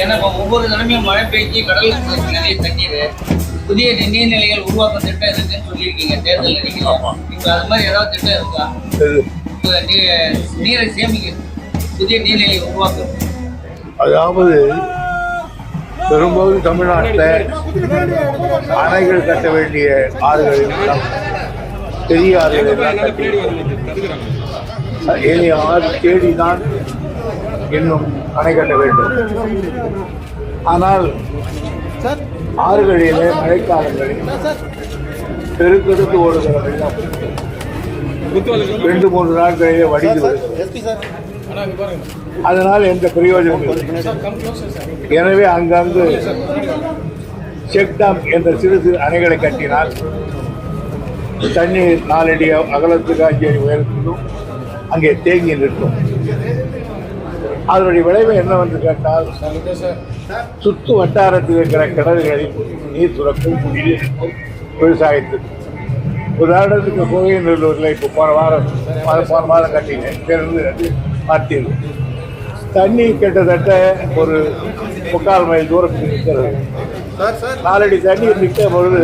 ஏன்னா இப்போ ஒவ்வொரு தடவையும் மழை பெய்ஞ்சு கடலுக்கு நிறைய தண்ணீர் புதிய நீர்நிலைகள் உருவாக்க திட்டம் இருக்குன்னு சொல்லியிருக்கீங்க தேர்தலில் நீங்கள். இப்போ அது மாதிரி ஏதாவது திட்டம் இருக்கா? இப்போ நீரை சேமிக்க புதிய நீர்நிலை உருவாக்க. அதாவது பெரும்பாலும் தமிழ்நாட்டில் அணைகள் கட்ட வேண்டிய ஆறுகள் எல்லாம் பெரிய ஆறுகள் எல்லாம் கட்டி ஆறு தேடிதான் இன்னும் அணை கட்ட வேண்டும். ஆனால் ஆறுகளிலே மழைக்காலங்களில் பெருக்கெடுத்து ஓடுகிற வெள்ளம் 2-3 நாட்களிலே வடிந்து வருகிறது. அதனால் எந்த பிரயோஜனம் இல்லை. எனவே அங்கங்கு செக் டாம் என்ற சிறு சிறு அணைகளை கட்டினால் தண்ணீர் 4 அடி அகலத்துக்கு 5 அடி உயரத்திலும் அங்கே தேங்கி நிற்கும். அதனுடைய விளைவு என்னவென்று கேட்டால் சுற்று வட்டாரத்தில் இருக்கிற கிணறுகளில் நீர் சுரக்கும், குடிநீர் இருக்கும், விவசாயத்துக்கு. உதாரணத்துக்கு கோயநல்லூரில் இப்போ போன மாதம் கட்டினேன், திறந்து மாற்றிடும். தண்ணி கிட்டத்தட்ட ஒரு 3/4 மைல் தூரத்துக்கு நிற்கிறது. 4 அடி தண்ணீர் நிற்க பொழுது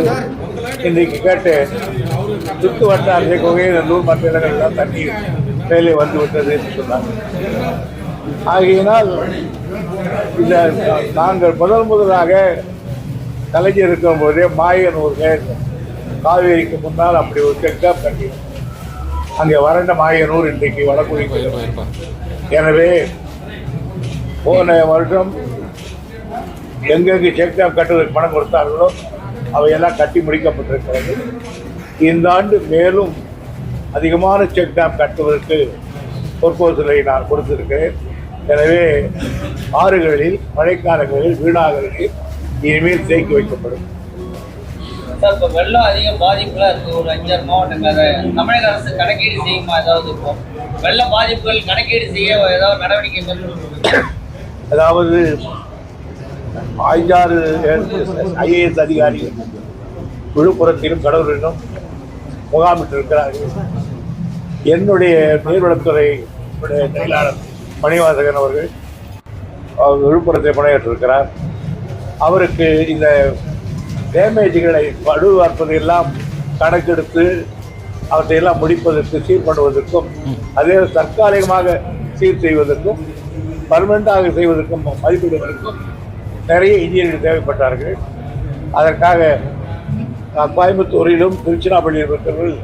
இன்றைக்கு கேட்டு சுற்று வட்டாரத்தை கோயநல்லூர் மற்ற இடங்கள்லாம் தண்ணீர் மேலே வந்து விட்டது என்று சொன்னாங்க. ஆகையினால் இந்த நாங்கள் முதலாக கலைஞர் இருக்கும் போதே மாயனூர் காவேரிக்கு முன்னால் அப்படி ஒரு செக்டாப் கட்டினோம். அங்கே வறண்ட மாயனூர் இன்றைக்கு வடக்குடி. எனவே போன வருடம் எங்கெங்கு செக்டாப் கட்டுவதற்கு பணம் கொடுத்தார்களோ அவையெல்லாம் கட்டி முடிக்கப்பட்டிருக்கிறது. இந்த ஆண்டு மேலும் அதிகமான செக் டேம் கட்டுவதற்கு ப்ரொபோசலை நான் கொடுத்திருக்கிறேன். எனவே ஆறுகளில் மழைக்காலங்களில் வீணாகிறது இனிமேல் தேக்கி வைக்கப்படும். சார், இப்போ வெள்ளம் அதிக பாதிப்புலாம் இருக்குது. ஒரு 5-6 மாவட்டங்களில் தமிழக அரசு கணக்கீடு செய்யுமா? ஏதாவது இப்போ வெள்ள பாதிப்புகள் கணக்கீடு செய்ய ஏதாவது நடவடிக்கை மேற்கொள்ளும்? அதாவது 5-6 IAS அதிகாரிகள் விழுப்புரத்திலும் கடலூரிலும் முகாமிட்டிருக்கிறார்கள். என்னுடைய நீர்வளத்துறை செயலாளர் மணிவாசகன் அவர்கள் விழுப்புரத்தை பணியாற்றிருக்கிறார். அவருக்கு இந்த டேமேஜ்களை பழுவார்ப்பதை எல்லாம் கணக்கெடுத்து அவற்றையெல்லாம் முடிப்பதற்கு சீர் பண்ணுவதற்கும் அதே தற்காலிகமாக சீர் செய்வதற்கும் பர்மனண்டாக செய்வதற்கும் மதிப்பிடுவதற்கும் நிறைய இன்ஜினியர்கள் தேவைப்பட்டார்கள். அதற்காக கோயம்புத்தூரிலும் திருச்சிராப்பள்ளியில் இருக்கிறவர்கள்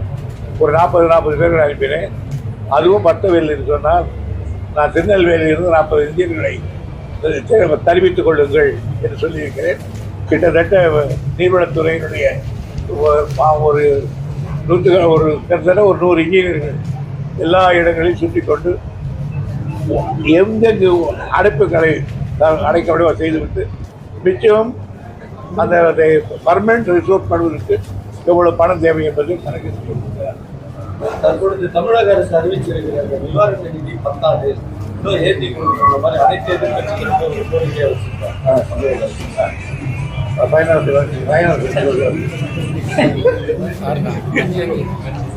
ஒரு 40 பேர்கள் அனுப்பினேன். அதுவும் பத்தவில்லை என்று சொன்னால் நான் திருநெல்வேலியிலிருந்து 40 இன்ஜினியர்களை தெரிவித்துக் கொள்ளுங்கள் என்று சொல்லியிருக்கிறேன். கிட்டத்தட்ட நீர்வளத்துறையினுடைய கிட்டத்தட்ட ஒரு 100 இன்ஜினியர்கள் எல்லா இடங்களையும் சுற்றி கொண்டு எந்தெங்கு அடைப்புகளை அடைக்க முடியுமோ செய்துவிட்டு மிச்சம் அந்த பர்மனன்ட் ரிசோர்ஸ் பண்ணுவதற்கு எவ்வளவு பணம் தேவை என்பதை கணக்கு செய்திருக்கிறார். தற்பொழுது தமிழக அரசு அறிவிச்சிருக்கிற நிவாரண நிதி பத்தாது, இன்னும் ஏற்றி கொடுக்கிற மாதிரி அனைத்து எதிர்கட்சிகளுக்கும் கோரிக்கையை வச்சிருக்காங்க.